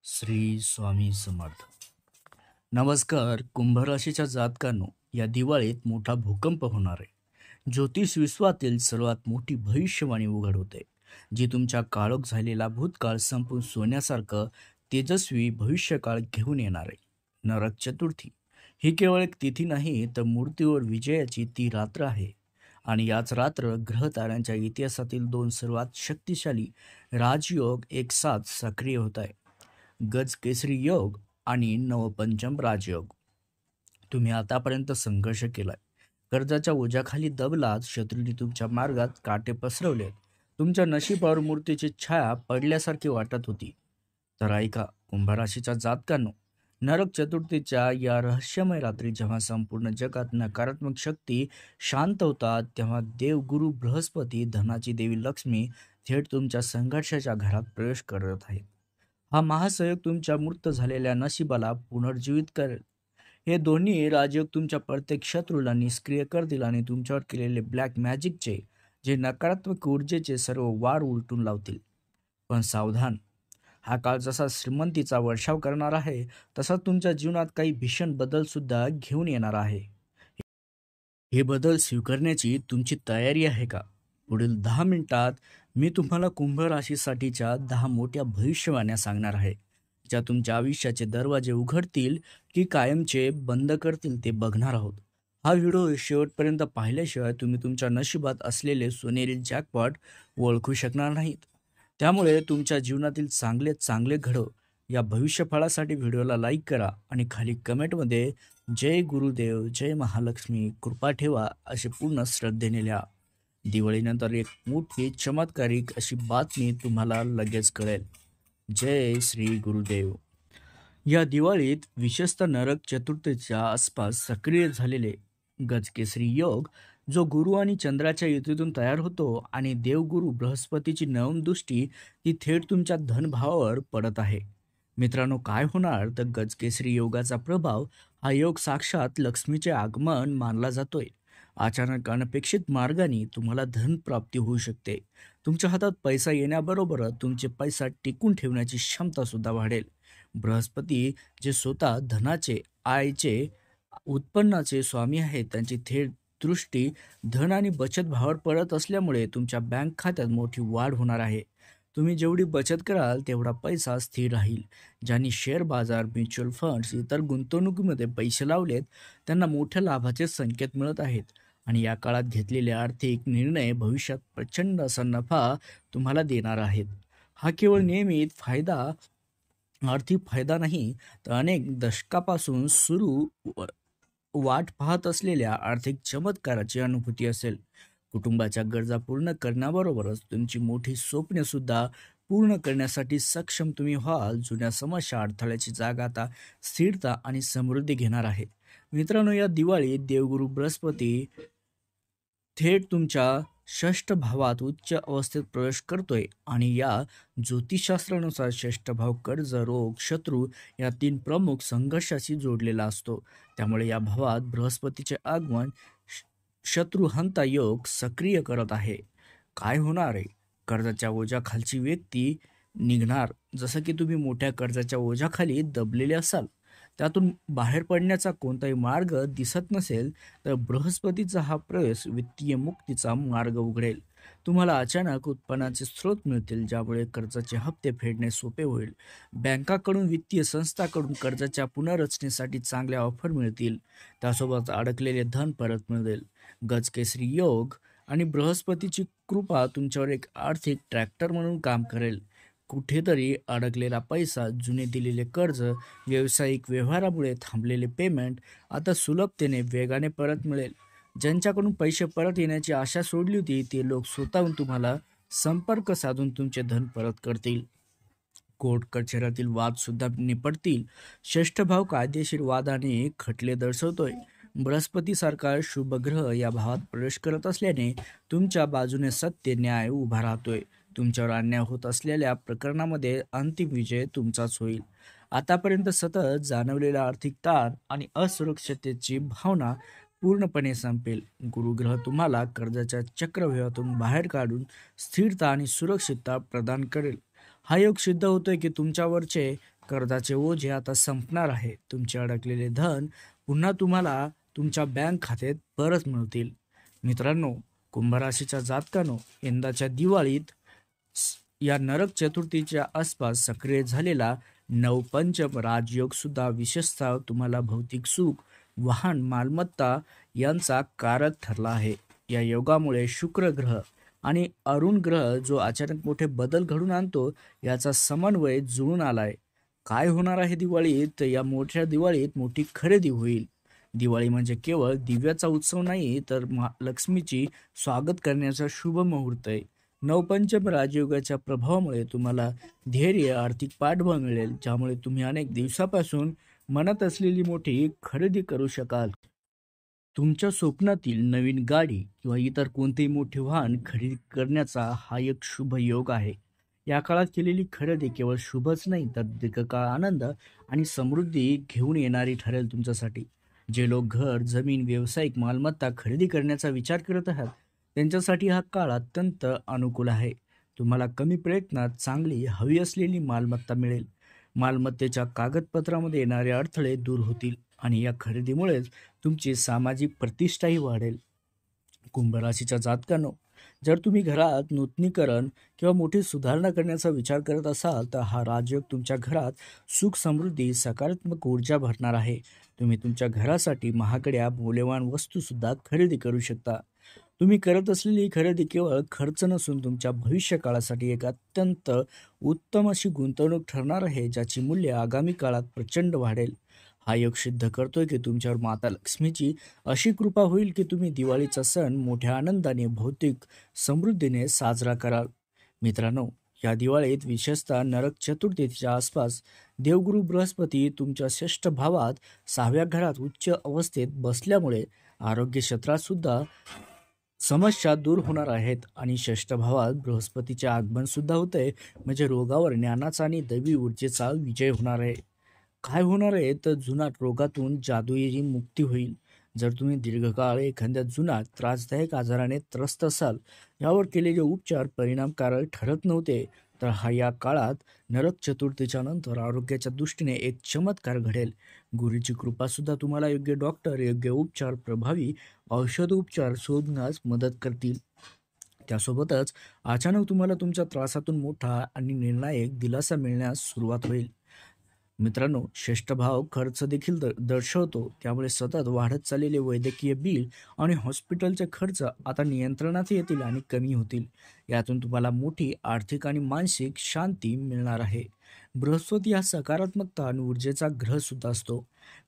श्री स्वामी समर्थ. नमस्कार. कुंभ राशीच्या जातकांनो, या दिवाळीत मोठा भूकंप होणार आहे. ज्योतिष विश्वातील सर्वात मोठी भविष्यवाणी उघड होते, जी तुमच्या काळोख झालेला भूतकाळ संपून सोन्यासारखं तेजस्वी भविष्यकाळ घेऊन येणार आहे. नरक चतुर्थी ही केवळ एक तिथी नाही, तर मूर्तीवर विजयाची ती रात्र आहे. आणि याच रात्र ग्रह ताऱ्यांच्या इतिहासातील दोन सर्वात शक्तिशाली राजयोग एक साथ सक्रिय होत आहे. गज केसरी योग आणि नवपंचम राजयोग. तुम्ही आतापर्यंत संघर्ष केलाय, कर्जाच्या ओझ्याखाली दबलात, शत्रूंनी तुमच्या मार्गात काटे पसरवलेत, तुमच्या नशिबावर मूर्तीची छाया पडल्यासारखी वाटत होती. तर ऐका कुंभराशीच्या जातकांनो, नरक चतुर्थीच्या या रहस्यमय रात्री जेव्हा संपूर्ण जगात नकारात्मक शक्ती शांत होतात, तेव्हा देवगुरु बृहस्पती, धनाची देवी लक्ष्मी थेट तुमच्या संघर्षाच्या घरात प्रवेश करत आहेत. हा महासयोग तुमच्या मृत झालेल्या नशिबाला पुनर्जीवित करेल. हे दोन्ही राजयोग तुमच्या प्रत्येक शत्रूला निष्क्रिय करतील आणि तुमच्यावर केलेले ब्लॅक मॅजिकचे, जे नकारात्मक ऊर्जेचे सर्व वार उलटून लावतील. पण सावधान, हा काळ जसा श्रीमंतीचा वर्षाव करणार आहे, तसा तुमच्या जीवनात काही भीषण बदल सुद्धा घेऊन येणार आहे. हे बदल स्वीकारण्याची तुमची तयारी आहे का? पुढील 10 मिनिटात मी तुम्हाला कुंभ राशीसाठीच्या 10 मोठ्या भविष्यवाण्या सांगणार आहे, ज्या तुमच्या आयुष्याचे दरवाजे उघडतील की कायमचे बंद करतील ते बघणार आहोत. हा व्हिडिओ शेवटपर्यंत पाहिल्याशिवाय तुम्ही तुमच्या नशिबात असलेले सोनेरी जॅकपॉट ओळखू शकणार नाहीत. त्यामुळे तुमच्या जीवनातील चांगले चांगले घडो या भविष्यफळासाठी व्हिडिओला लाईक करा आणि खाली कमेंटमध्ये जय गुरुदेव, जय महालक्ष्मी, कृपा ठेवा असे पूर्ण श्रद्धेने लिहा. दिवाळीनंतर एक मोठी चमत्कारिक अशी बातमी तुम्हाला लगेच कळेल. जय श्री गुरुदेव. या दिवाळीत विशेषतः नरक चतुर्थीच्या आसपास सक्रिय झालेले गजकेसरी योग, जो गुरु आणि चंद्राच्या युतीतून तयार होतो आणि देवगुरु बृहस्पतीची नवम दृष्टी ती थेट तुमच्या धनभावावर पडत आहे. मित्रांनो, काय होणार तर गजकेसरी योगाचा प्रभाव हा योग साक्षात लक्ष्मीचे आगमन मानला जातोय. अचानक अनपेक्षित मार्गाने तुम्हाला धन प्राप्ती होऊ शकते. तुमच्या हातात पैसा येण्याबरोबरच तुमचे पैसा टिकून ठेवण्याची क्षमता सुद्धा वाढेल. बृहस्पती, जे स्वतः धनाचे, आयचे, उत्पन्नाचे स्वामी आहेत, त्यांची थेट दृष्टी धन आणि बचत भावावर पडत असल्यामुळे तुमच्या बँक खात्यात मोठी वाढ होणार आहे. तुम्ही जेवढी बचत कराल तेवढा पैसा स्थिर राहील. ज्यांनी शेअर बाजार, म्युच्युअल फंड्स, इतर गुंतवणुकीमध्ये पैसे लावलेत, त्यांना मोठ्या लाभाचे संकेत मिळत आहेत. आणि या काळात घेतलेले आर्थिक निर्णय भविष्यात प्रचंड असा नफा तुम्हाला देणार आहेत. हा केवळ नियमित आर्थिक फायदा नाही, तर अनेक दशकापासून वाट पाहत असलेल्या आर्थिक चमत्काराची अनुभूती असेल. कुटुंबाच्या गरजा पूर्ण करण्याबरोबरच तुमची मोठी स्वप्ने सुद्धा पूर्ण करण्यासाठी सक्षम तुम्ही व्हाल. जुन्या समस्या, अडथळ्याची जागा आता स्थिरता आणि समृद्धी घेणार आहेत. मित्रांनो, या दिवाळीत देवगुरु बृहस्पती थेट तुमच्या षष्ठ भावात उच्च अवस्थेत प्रवेश करतोय आणि या ज्योतिषशास्त्रानुसार षष्ठ भाव कर्ज, रोग, शत्रू या 3 प्रमुख संघर्षाशी जोडलेला असतो. त्यामुळे या भावात बृहस्पतीचे आगमन शत्रुहंता योग सक्रिय करत आहे. काय होणार आहे? कर्जाच्या ओझ्याखालची व्यक्ती निघणार. जसं की तुम्ही मोठ्या कर्जाच्या ओझ्याखाली दबलेले असाल, त्यातून बाहेर पडण्याचा कोणताही मार्ग दिसत नसेल, तर बृहस्पतीचा हा प्रवेश वित्तीय मुक्तीचा मार्ग उघडेल. तुम्हाला अचानक उत्पन्नाचे स्रोत मिळतील, ज्यामुळे कर्जाचे हप्ते फेडणे सोपे होईल. बँकाकडून, वित्तीय संस्थाकडून कर्जाच्या पुनर्रचनेसाठी चांगल्या ऑफर मिळतील. त्यासोबत अडकलेले धन परत मिळेल. गजकेसरी योग आणि बृहस्पतीची कृपा तुमच्यावर एक आर्थिक ट्रॅक्टर म्हणून काम करेल. कुठेतरी अडकलेला पैसा, जुने दिलेले कर्ज, व्यावसायिक व्यवहारामुळे थांबलेले पेमेंट आता सुलभतेने वेगाने परत मिळेल. ज्यांच्याकडून पैसे परत येण्याची आशा सोडली होती, ते लोक स्वतःहून तुम्हाला संपर्क साधून तुमचे धन परत करतील. कोर्ट कचेऱ्यातील वाद सुद्धा निपटतील. षष्ठ भाव कायदेशीर वादाने खटले दर्शवतोय. बृहस्पतीसारखा शुभ ग्रह या भावात प्रवेश करत असल्याने तुमच्या बाजूने सत्य, न्याय उभा राहतोय. तुमच्यावर अन्याय होत असलेल्या प्रकरणामध्ये अंतिम विजय तुमचाच होईल. आतापर्यंत सतत जाणवलेला आर्थिक ताण आणि असुरक्षिततेची भावना पूर्णपणे संपेल. गुरुग्रह तुम्हाला कर्जाच्या चक्रव्यूहातून बाहेर काढून स्थिरता आणि सुरक्षितता प्रदान करेल. हा योग सिद्ध होतोय की तुमच्यावरचे कर्जाचे ओझे आता संपणार आहे. तुमचे अडकलेले धन पुन्हा तुम्हाला तुमच्या बँक खात्यात परत मिळतील. मित्रांनो, कुंभ राशीच्या जातकांनो, यंदाच्या दिवाळीत या नरक चतुर्थीच्या आसपास सक्रिय झालेला नवपंचम राजयोग सुद्धा विशेषतः तुम्हाला भौतिक सुख, वाहन, मालमत्ता यांचा कारक ठरला आहे. या योगामुळे शुक्र ग्रह आणि अरुण ग्रह जो अचानक मोठे बदल घडून आणतो याचा समन्वय जुळून आलाय. काय होणार आहे दिवाळीत? या मोठ्या दिवाळीत मोठी खरेदी होईल. दिवाळी म्हणजे केवळ दिव्याचा उत्सव नाही, तर लक्ष्मीची स्वागत करण्याचा शुभ मुहूर्त आहे. नवपंचम राजयोगाच्या प्रभावामुळे तुम्हाला धैर्य, आर्थिक पाठबळ मिळेल, ज्यामुळे तुम्ही अनेक दिवसापासून मनात असलेली मोठी खरेदी करू शकाल. तुमच्या स्वप्नातील नवीन गाडी किंवा इतर कोणतेही मोठे वाहन खरेदी करण्याचा हा एक शुभ योग आहे. या काळात केलेली खरेदी केवळ शुभच नाही, तर दीर्घकाळ आनंद आणि समृद्धी घेऊन येणारी ठरेल तुमच्यासाठी. जे लोक घर, जमीन, व्यावसायिक मालमत्ता खरेदी करण्याचा विचार करत आहात, त्यांच्यासाठी हा काळ अत्यंत अनुकूल आहे. तुम्हाला कमी प्रयत्नात चांगली हवी असलेली मालमत्ता मिळेल. मालमत्तेच्या कागदपत्रामध्ये येणारे अडथळे दूर होतील आणि या खरेदीमुळेच तुमची सामाजिक प्रतिष्ठाही वाढेल. कुंभ राशीच्या जातकांनो, जर तुम्ही घरात नूतनीकरण किंवा मोठी सुधारणा करण्याचा विचार करत असाल, तर हा राजयोग तुमच्या घरात सुख, समृद्धी, सकारात्मक ऊर्जा भरणार आहे. तुम्ही तुमच्या घरासाठी महागड्या मौल्यवान वस्तूसुद्धा खरेदी करू शकता. तुम्ही करत असलेली खरेदी केवळ खर्च नसून तुमच्या भविष्य काळासाठी एक अत्यंत उत्तम अशी गुंतवणूक ठरणार आहे, ज्याची मूल्य आगामी काळात प्रचंड वाढेल. हा योग सिद्ध करतोय की तुमच्यावर माता लक्ष्मीची अशी कृपा होईल की तुम्ही दिवाळीचा सण मोठ्या आनंदाने, भौतिक समृद्धीने साजरा कराल. मित्रांनो, या दिवाळीत विशेषतः नरक चतुर्थीच्या आसपास देवगुरु बृहस्पती तुमच्या षष्ठ भावात 6व्या घरात उच्च अवस्थेत बसल्यामुळे आरोग्य क्षेत्रात सुद्धा समस्या दूर होणार आहेत आणि षष्ठ भावात बृहस्पतीचे आगमन सुद्धा होतंय, म्हणजे रोगावर ज्ञानाचा आणि दैवी ऊर्जेचा विजय होणार आहे. काय होणार आहे? तर जुनाट रोगातून जादुई मुक्ती होईल. जर तुम्ही दीर्घकाळ एखाद्या जुनाट त्रासदायक आजाराने त्रस्त असाल, यावर केलेले उपचार परिणामकारक ठरत नव्हते, तर या काळात नरक चतुर्थीच्या नंतर आरोग्याच्या दृष्टीने एक चमत्कार घडेल. गुरुची कृपा सुद्धा तुम्हाला योग्य डॉक्टर, योग्य उपचार, प्रभावी औषधोपचार शोधण्यास मदत करतील. त्यासोबतच अचानक तुम्हाला तुमच्या त्रासातून मोठा आणि निर्णायक दिलासा मिळण्यास सुरुवात होईल. मित्रांनो, षष्ठ भाव खर्च देखील दर्शवतो, त्यामुळे सतत वाढत चाललेले वैद्यकीय बिल आणि हॉस्पिटलचे खर्च आता नियंत्रणात येतील आणि कमी होतील. यातून तुम्हाला मोठी आर्थिक आणि मानसिक शांती मिळणार आहे. बृहस्पती हा सकारात्मकता आणि ऊर्जेचा ग्रह सुद्धा असतो.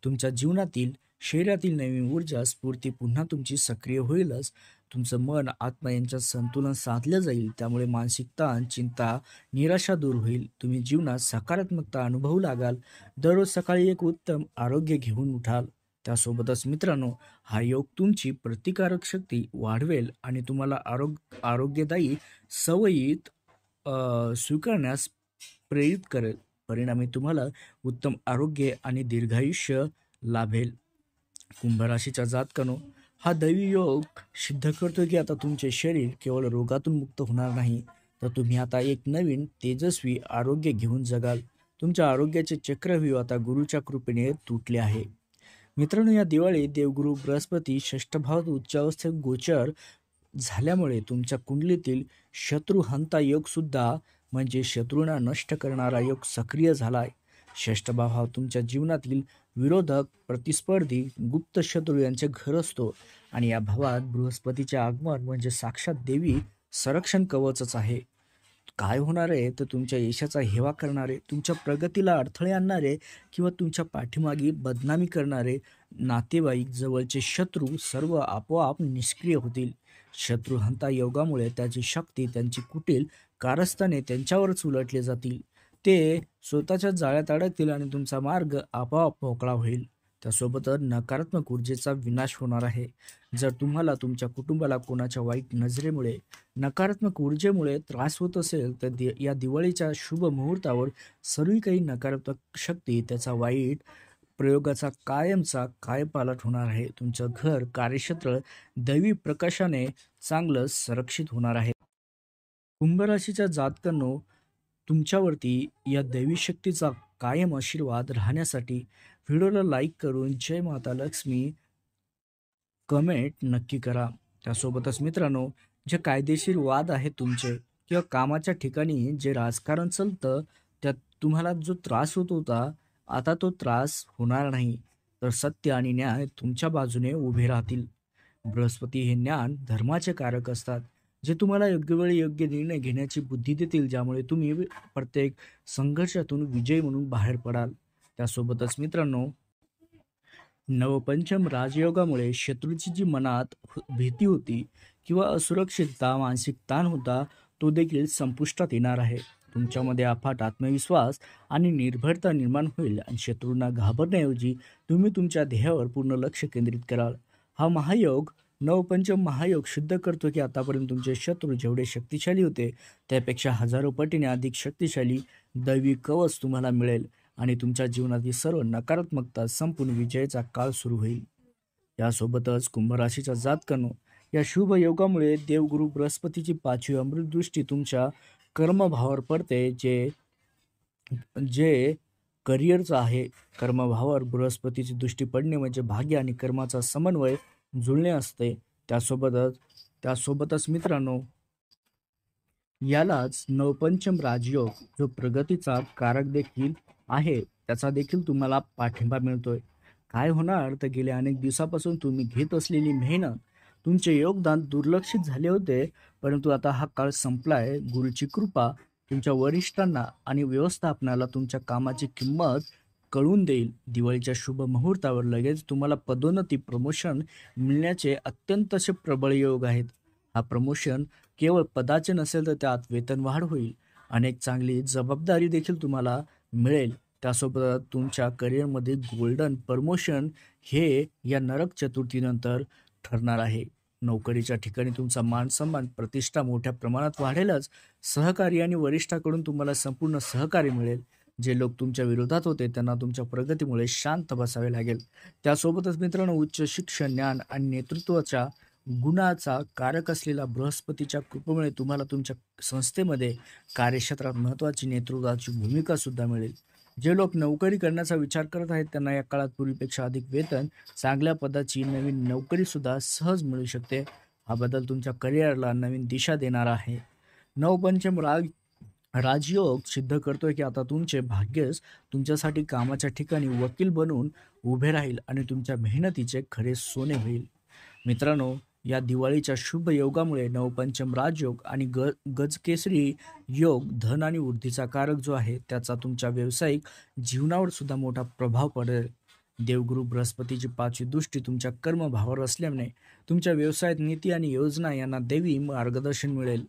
तुमच्या जीवनातील शरीरातील नवीन ऊर्जा, स्फूर्ती पुन्हा तुमची सक्रिय होईलच. तुमचं मन, आत्मा यांच्यात संतुलन साधलं जाईल, त्यामुळे मानसिक ताण, चिंता, निराशा दूर होईल. तुम्ही जीवनात सकारात्मकता अनुभवू लागाल. दररोज सकाळी एक उत्तम आरोग्य घेऊन उठाल. त्यासोबतच मित्रांनो, हा योग तुमची प्रतिकारक शक्ती वाढवेल आणि तुम्हाला आरोग्यदायी सवयीत स्वीकारण्यास प्रेरित करेल. परिणामी तुम्हाला उत्तम आरोग्य आणि दीर्घायुष्य लाभेल. कुंभ राशीच्या जातकांनो, हा दैवी योग सिद्ध करतो की आता तुमचे शरीर केवळ रोगातून मुक्त होणार नाही, तर तुम्ही आता एक नवीन तेजस्वी आरोग्य घेऊन जगाल. तुमच्या आरोग्याचे चक्रव्यूह आता गुरुच्या कृपेने तुटले आहे. मित्रांनो, या दिवाळीत देवगुरु बृहस्पती षष्ठ भावात उच्चावस्थेत गोचर झाल्यामुळे तुमच्या कुंडलीतील शत्रुहंता योग सुद्धा, म्हणजे शत्रूंना नष्ट करणारा योग सक्रिय झालाय. षष्ठ भाव हा तुमच्या जीवनातील विरोधक, प्रतिस्पर्धी, गुप्त शत्रू यांचे घर असतो आणि या भावात बृहस्पतीचे आगमन म्हणजे साक्षात देवी संरक्षण कवचच आहे. काय होणार आहे? तर तुमच्या यशाचा हेवा करणारे, तुमच्या प्रगतीला अडथळे आणणारे किंवा तुमच्या पाठीमागे बदनामी करणारे नातेवाईक, जवळचे शत्रू सर्व आपोआप निष्क्रिय होतील. शत्रुहंता योगामुळे त्याची शक्ती, त्यांची कुटील कारस्थाने त्यांच्यावरच उलटले जातील. ते स्वतःच्या जाळ्यात अडकतील आणि तुमचा मार्ग आपोआप मोकळा होईल. त्यासोबतच नकारात्मक ऊर्जेचा विनाश होणार आहे. जर तुम्हाला, तुमच्या कुटुंबाला कोणाच्या वाईट नजरेमुळे, नकारात्मक ऊर्जेमुळे त्रास होत असेल, तर या दिवाळीच्या शुभ मुहूर्तावर सर्व काही नकारात्मक शक्ती, त्याचा वाईट प्रयोगाचा कायमचा कायपालट होणार आहे. तुमचं घर, कार्यक्षेत्र दैवी प्रकाशाने चांगलं संरक्षित होणार आहे. कुंभ राशीच्या जातकांनो, तुमच्यावरती या दैवी शक्तीचा कायम आशीर्वाद राहण्यासाठी व्हिडिओला लाईक करून जय माता लक्ष्मी कमेंट नक्की करा. त्यासोबतच मित्रांनो, जे कायदेशीर वाद आहेत तुमचे किंवा कामाच्या ठिकाणी जे राजकारण चालतं, त्यात तुम्हाला जो त्रास होत होता, आता तो त्रास होणार नाही. तर सत्य आणि न्याय तुमच्या बाजूने उभे राहतील. बृहस्पती हे ज्ञान धर्माचे कारक असतात, जे तुम्हाला योग्य वेळी योग्य निर्णय घेण्याची बुद्धी देतील, ज्यामुळे तुम्ही प्रत्येक संघर्षातून विजय म्हणून बाहेर पडाल. त्यासोबतच मित्रांनो, नवपंचम राजयोगामुळे शत्रूची जी मनात भीती होती किंवा असुरक्षितता, मानसिक ताण होता, तो देखील संपुष्टात येणार आहे. तुमच्यामध्ये अफाट आत्मविश्वास आणि निर्भरता निर्माण होईल आणि शत्रूंना घाबरण्याऐवजी तुम्ही तुमच्या ध्येयावर पूर्ण लक्ष केंद्रित कराल. हा महायोग, नवपंचम महायोग सिद्ध करतो की आतापर्यंत तुमचे शत्रू जेवढे शक्तिशाली होते, त्यापेक्षा हजारो पटीने अधिक शक्तिशाली दैवी कवच तुम्हाला मिळेल आणि तुमच्या जीवनातील सर्व नकारात्मकता संपून विजयाचा काळ सुरू होईल. यासोबतच कुंभ राशीच्या जातकांनो, या शुभ योगामुळे देवगुरु बृहस्पतीची 5वी अमृतदृष्टी तुमच्या कर्मभावावर पडते, जे जे करिअरचं आहे. कर्मभावावर बृहस्पतीची दृष्टी पडणे म्हणजे भाग्य आणि कर्माचा समन्वय जुळणे असते. त्यासोबतच मित्रांनो, यालाच नवपंचम राजयोग, जो प्रगतीचा कारक देखील आहे, त्याचा देखील तुम्हाला पाठिंबा मिळतोय. काय होणार तर गेल्या अनेक दिवसापासून तुम्ही घेत असलेली मेहनत, तुमचे योगदान दुर्लक्षित झाले होते, परंतु आता हा काळ संपलाय. गुरुची कृपा तुमच्या वरिष्ठांना आणि व्यवस्थापनाला तुमच्या कामाची किंमत कळून देईल. दिवाळीच्या शुभ मुहूर्तावर लगेच तुम्हाला पदोन्नती, प्रमोशन मिळण्याचे अत्यंत असे प्रबळ योग आहेत. हा प्रमोशन केवळ पदाचे नसेल तर त्यात वेतनवाढ होईल. अनेक चांगली जबाबदारी देखील तुम्हाला मिळेल. त्यासोबत तुमच्या करिअरमध्ये गोल्डन प्रमोशन हे या नरक चतुर्थीनंतर ठरणार आहे. नोकरीच्या ठिकाणी तुमचा मान सन्मान, प्रतिष्ठा मोठ्या प्रमाणात वाढेलच. सहकारी आणि वरिष्ठाकडून तुम्हाला संपूर्ण सहकार्य मिळेल. जे लोक तुमच्या विरोधात होते त्यांना तुमच्या प्रगतीमुळे शांत बसावे लागेल. त्यासोबतच मित्रांनो, उच्च शिक्षण, ज्ञान आणि नेतृत्वाच्या गुणाचा कारक असलेला बृहस्पतीच्या कृपेमुळे तुम्हाला तुमच्या संस्थेमध्ये, कार्यक्षेत्रात महत्त्वाची नेतृत्वाची भूमिका सुद्धा मिळेल. जे लोक नोकरी करण्याचा विचार करत आहेत त्यांना या काळात पूर्वीपेक्षा अधिक वेतन, चांगल्या पदाची नवीन नोकरी सुद्धा सहज मिळू शकते. हा बदल तुमच्या करिअरला नवीन दिशा देणार आहे. नवपंचम राजयोग सिद्ध करतोय की आता तुमचे भाग्यच तुमच्यासाठी कामाच्या ठिकाणी वकील बनून उभे राहील आणि तुमच्या मेहनतीचे खरे सोने होईल. मित्रांनो, या दिवाळीच्या शुभ योगामुळे नवपंचम राजयोग आणि गजकेसरी योग, धन आणि वृद्धीचा कारक जो आहे, त्याचा तुमच्या व्यावसायिक जीवनावर सुद्धा मोठा प्रभाव पडेल. देवगुरु बृहस्पतीची 5वी दृष्टी तुमच्या कर्मभावावर असल्याने तुमच्या व्यवसायात नीती आणि योजना यांना दैवी मार्गदर्शन मिळेल.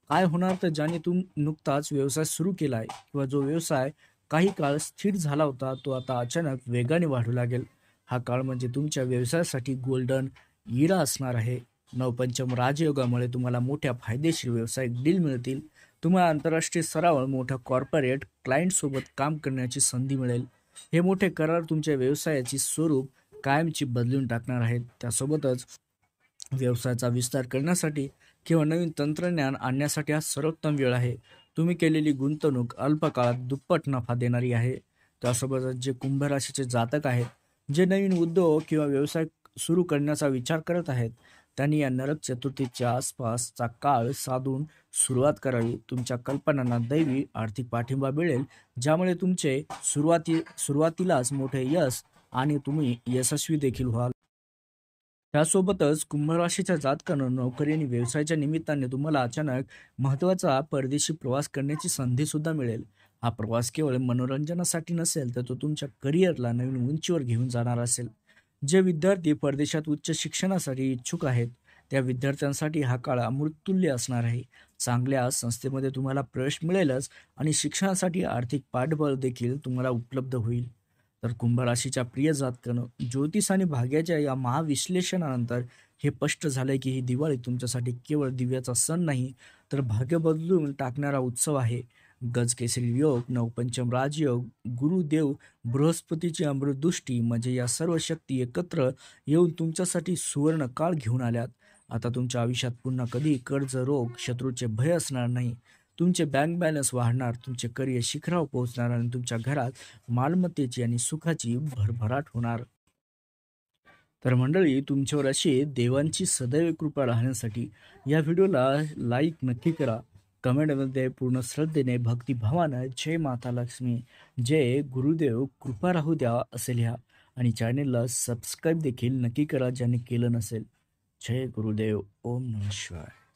काय होणार तर ज्याने नुकताच व्यवसाय सुरू केला आहे किंवा जो व्यवसाय काही काळ स्थिर झाला होता, तो आता अचानक वेगाने वाढू लागेल. हा काळ म्हणजे तुमच्या व्यवसायासाठी गोल्डन इरा असणार आहे. नवपंचम राजयोगामुळे तुम्हाला मोठ्या फायदेशीर व्यावसायिक डील मिळतील. तुम्हाला आंतरराष्ट्रीय स्तरावर मोठ्या कॉर्पोरेट क्लायंटसोबत काम करण्याची संधी मिळेल. हे मोठे करार तुमच्या व्यवसायाची स्वरूप कायमची बदलून टाकणार आहेत. त्यासोबतच व्यवसायाचा विस्तार करण्यासाठी किंवा नवीन तंत्रज्ञान आणण्यासाठी हा सर्वोत्तम वेळ आहे. तुम्ही केलेली गुंतवणूक अल्प काळात दुप्पट नफा देणारी आहे. त्यासोबतच जे कुंभ राशीचे जातक आहेत, जे नवीन उद्योग किंवा व्यवसाय सुरू करण्याचा विचार करत आहेत, त्यांनी या नरक चतुर्थीच्या आसपासचा काळ साधून सुरुवात करावी. तुमच्या कल्पनांना दैवी आर्थिक पाठिंबा मिळेल, ज्यामुळे तुमचे सुरुवातीलाच मोठे यश आणि तुम्ही यशस्वी देखील व्हाल. त्यासोबतच कुंभ राशीच्या जातकांना नोकरी आणि व्यवसायाच्या निमित्ताने तुम्हाला अचानक महत्त्वाचा परदेशी प्रवास करण्याची संधी सुद्धा मिळेल. हा प्रवास केवळ मनोरंजनासाठी नसेल तर तो तुमच्या करिअरला नवीन उंचीवर घेऊन जाणार असेल. जे विद्यार्थी परदेशात उच्च शिक्षणासाठी इच्छुक आहेत, त्या विद्यार्थ्यांसाठी हा काळ अमृततुल्य असणार आहे. चांगल्या संस्थेमध्ये तुम्हाला प्रवेश मिळेलच आणि शिक्षणासाठी आर्थिक पाठबळ देखील तुम्हाला उपलब्ध होईल. तर कुंभ राशीच्या प्रिय जातकांनो, ज्योतिष आणि भाग्याच्या या महाविश्लेषणानंतर हे स्पष्ट झालंय की ही दिवाळी तुमच्यासाठी केवळ दिव्याचा सण नाही, तर भाग्य बदलून टाकणारा उत्सव आहे. गजकेसरी योग, नवपंचम राजयोग, गुरुदेव बृहस्पतीची अमृतदृष्टी म्हणजे या सर्व शक्ती एकत्र येऊन तुमच्यासाठी सुवर्ण काळ घेऊन आल्यात. आता तुमच्या आयुष्यात पुन्हा कधी कर्ज, रोग, शत्रूचे भय असणार नाही. तुमचे बँक बॅलन्स वाढणार, तुमचे करिअर शिखरावर पोहोचणार आणि तुमच्या घरात मालमत्तेची आणि सुखाची भरभराट होणार. तर मंडळी, तुमच्यावर अशी देवांची सदैव कृपा राहण्यासाठी या व्हिडिओला लाईक नक्की करा. कमेंटमध्ये पूर्ण श्रद्धेने, भक्तिभावानं जय माता लक्ष्मी, जय गुरुदेव कृपा राहू द्या असे लिहा आणि चॅनेलला सबस्क्राईब देखील नक्की करा ज्यांनी केलं नसेल. जय गुरुदेव. ओम नमः शिवाय.